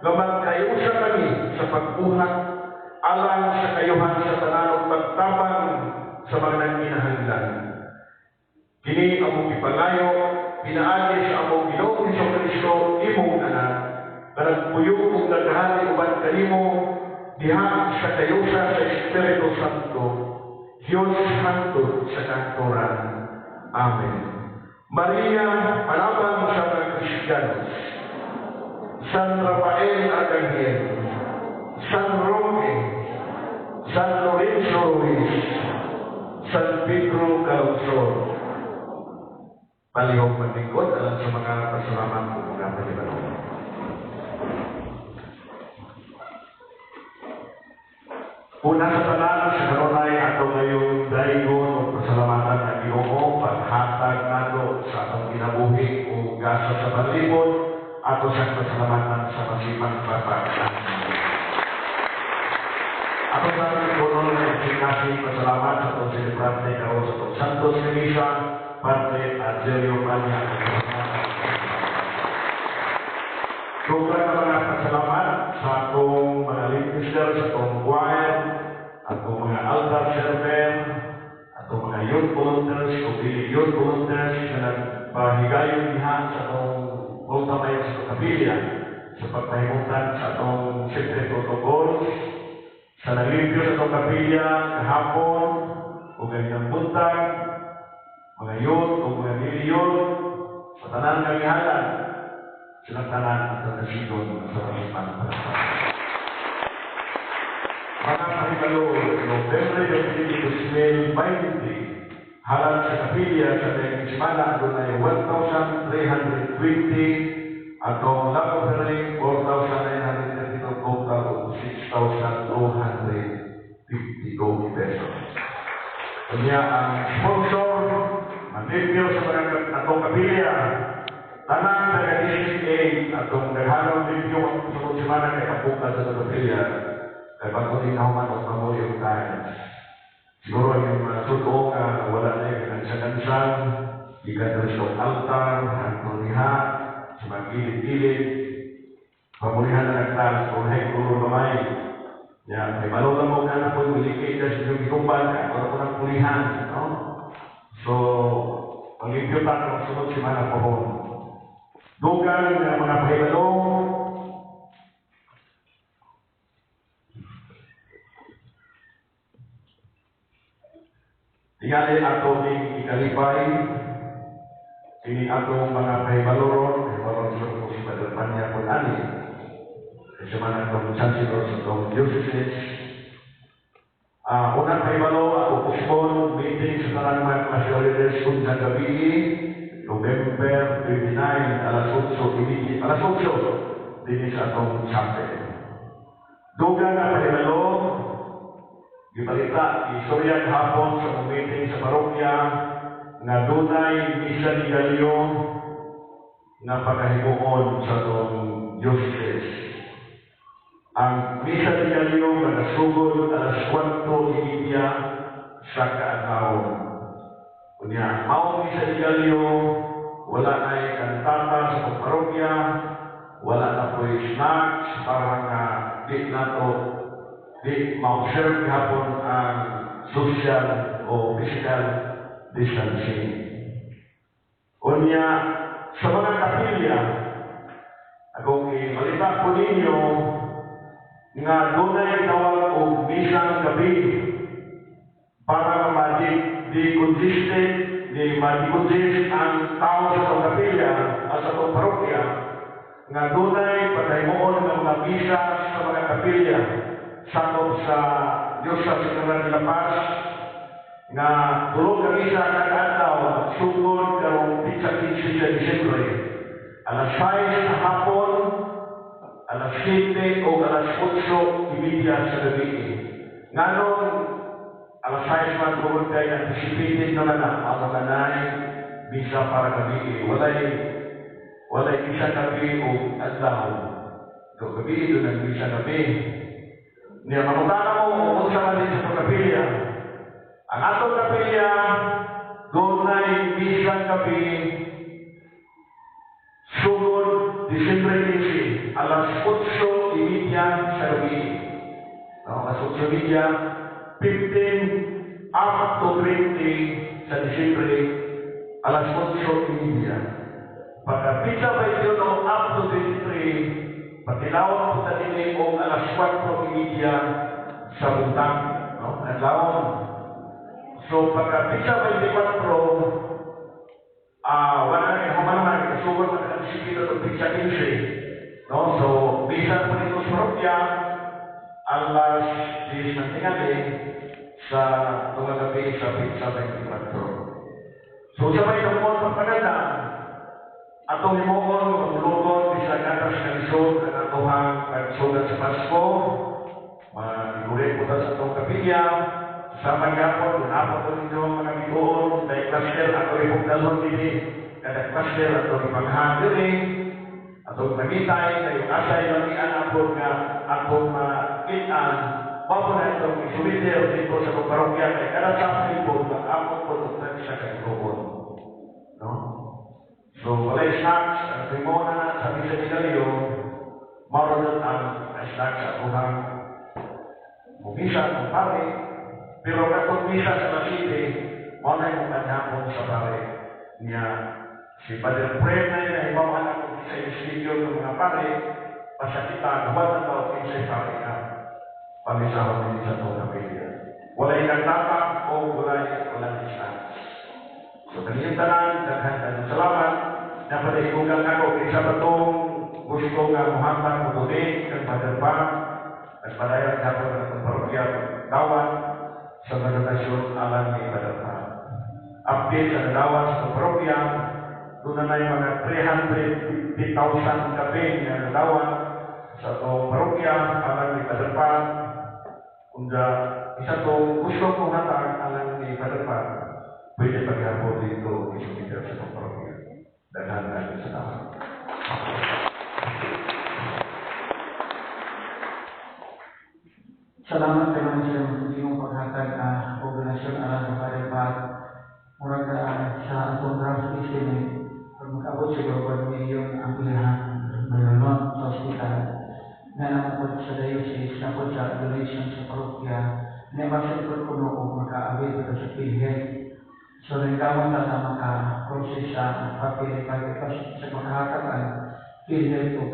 nga magkayusa kami sa pagbuhat alang sa kayuhan sa tananong pagtabang sa mga nangkinahanglan. Kini among ipangayo, pinaagi sa among Ginoong Hesukristo, imong anak, na nagpuyog ug naghali uban kanimo diha sa kayusa sa Espiritu Santo, Diyos Santo sa kantoran. Amen. Maria, panabang sa mga Kristiyanos, San Rafael Arcangel, San Roque, San Lorenzo Ruiz, San Pedro Calungsod, palihog maglingkod alang sa mga pasalamat ng mga palibanon. Una sa tanan sa kanunay ato ngayong daygon o pasalamatan ng Ginoo paghatag nato sa atong kinabuhi o gasa sa palibot ato sa pasalamatan sa masipang papagdan. Ato sa konon ng sinasing pasalamat sa atong selebrante karon sa atong Santos de Misa, Padre Argelio Panya. Sobrang na mga pasalamat sa atong mga limpisters, sa atong choir, atong mga altar server, atong mga youth volunteers, o youth volunteers na nagpahigayon diha sa atong multamay sa kapilya, sa pagpahimutan sa atong secret protocols, sa naglimpyo sa atong kapilya kahapon, o ganyan buntag, mga youth o mga niliyot, sa tanan kamihalan, silang tanan at nasigon sa pagsipan. Mga pahigalo, November 2020, halang sa kapilya sa Tayong Simana, doon ay 1,320 at ang laboratory 4,932 total o 6,252 pesos. Kanya ang sponsor, manlipyo sa mga atong kapilya, tanang taga-district 8 atong naghalong review ang sunod semana kay kapuka sa kapilya kay bago din naman ang Memorial Times. Siguro yung mga suto nga wala na yung kansa-kansan, ikan na sa altar, hantong niha, sa mga gilid-gilid, pamulihan na nagtalas, kung hekuro mamay. Yan, may malula mo ka na po, milikid na sa yung ikumbal ka, wala po ng pulihan, no? So, pag-impyutan ang sunod semana po po. Dugan ng mga pahibalong, tingali ato ni ikalipay, ini ato mga pahibaloron, pahibalon sa po si Padre Panya po ani, sa mga chancellor sa itong diocese. Unang pahibalo, ako puspon, meeting sa talang mga nationalities kung sa gabi, November 29, alas 8, din sa atong chapel. Duga na pahinalo, gibalita, istorya hapon sa meeting sa parokya, nga dunay misa ni Galio na pagkahimuon sa itong diocese. Ang misa ni Galio nga nasugod alas 4:30 sa kaadlawon. Kunya, mao misa ni Galio, wala na kantata sa itong parokya, wala na po snacks para nga di nato di ma-observe hapon ang social o physical distancing. Unya, sa mga kapilya, akong ibalita po ninyo nga dunay tawag o misang gabi para ma-decongest ang tao sa itong kapilya at sa itong parokya nga dunay pagkaimuon ng mga misa sa mga kapilya sakop sa Diyos sa Sinaran de la Paz nga tulog ka misa kada adlaw sugod karong pizza-15 sa Disyembre alas 6 sa hapon, alas 7 o alas 8:30 sa gabi. Ngayon, alas 6 man tulog kayo anticipated naman ang mga nanay misa para gabi. Walay misa gabi o adlaw. So gabi doon ang misa gabi. Niya, mamutana mo kung sa mali sa kapilya. Ang atong kapilya, dunay misa gabi, sugod, Disyembre 15, alas 8:30 sa gabi. Alas 8:30, 15 up to 20 sa Disyembre, alas 8:30. Pagkapita ba ito no up to 23, patilawang po natin o alas 4:30 sa buntag. No? Adlawon. So, pagkapita ba ito 4, wala na yung humanaman, kasugod na nagsipito ng pizza 15. No? So, bisan po nito sa parokya, alas 10 ng tingali sa gabi sa pizza 24. So, sabay ng mga pagpaganda, atong himoon, magulugon, bisag atas ng isod, ang atuhang pagsulat sa Pasko, manigulit po sa atong kapilya, sa magyapon, napot po ninyo mga bituon, dahil klaster, ato ipong dalon dili, kada klaster, ato ipanghang dili, atong namitay, kayo asay lang ianapon nga atong itan, mapon na itong isuliter dito sa itong parokya, kaya kada sapin po, mag-apon po itong sa kagituon. No? So, walay snacks, ang primona sa misa ni Galio, maroon ang snacks sa buhang mumisa ng pare, pero katong misa sa Lasite, maunay mong kanyapon sa pare niya si Padre Fred na ibawan ako sa studio ng mga pare, pasakitan, huwag na tao sa pare ka, pamisahon din sa itong kapilya. Walay kantata o walay snacks. So, kaniyang tanan, daghan salamat. Dapat ikugang ako, isa pa itong gusto nga muhampan mutunin ng paderpan at padayan dapat ng itong parokya dawan sa meditasyon alam ni paderpan. Update sa dawan sa itong parokya, doon na yung mga 350,000 kape na dawan sa itong parokya alam ni paderpan. Kunda isa itong gusto kong hatag alam ni paderpan, pwede paghapon dito isumigay sa itong parokya. Daghan natin sa tama. Salamat kayo sa inyong paghatag organisasyon alam ng Paripat. Murag sa atong draft estimate, pag mag-abot siguro pag milyon ang pilihan mayroon sa hospital na namukod sa diocese na po sa donation sa parokya na masin po kuno o makaabit ito sa PhilHealth. So, nagkawan na sa maka-process sa papili sa makahatakan, PhilHealth o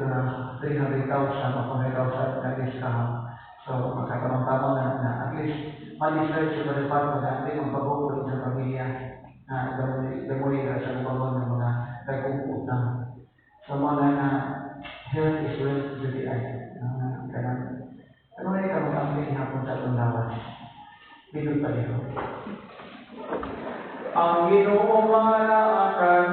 300,000 o 400,000 na discount. So, magkakamang-tamang na at least ma-research sa department na hindi magpabukod sa pamilya na damuhin sa mga ng mga dagong utang. So, mga na health is wealth to the eye. Ano na ikaw ang hapon sa tundawas? Pinod pa dito. Ang Ginoo malaakan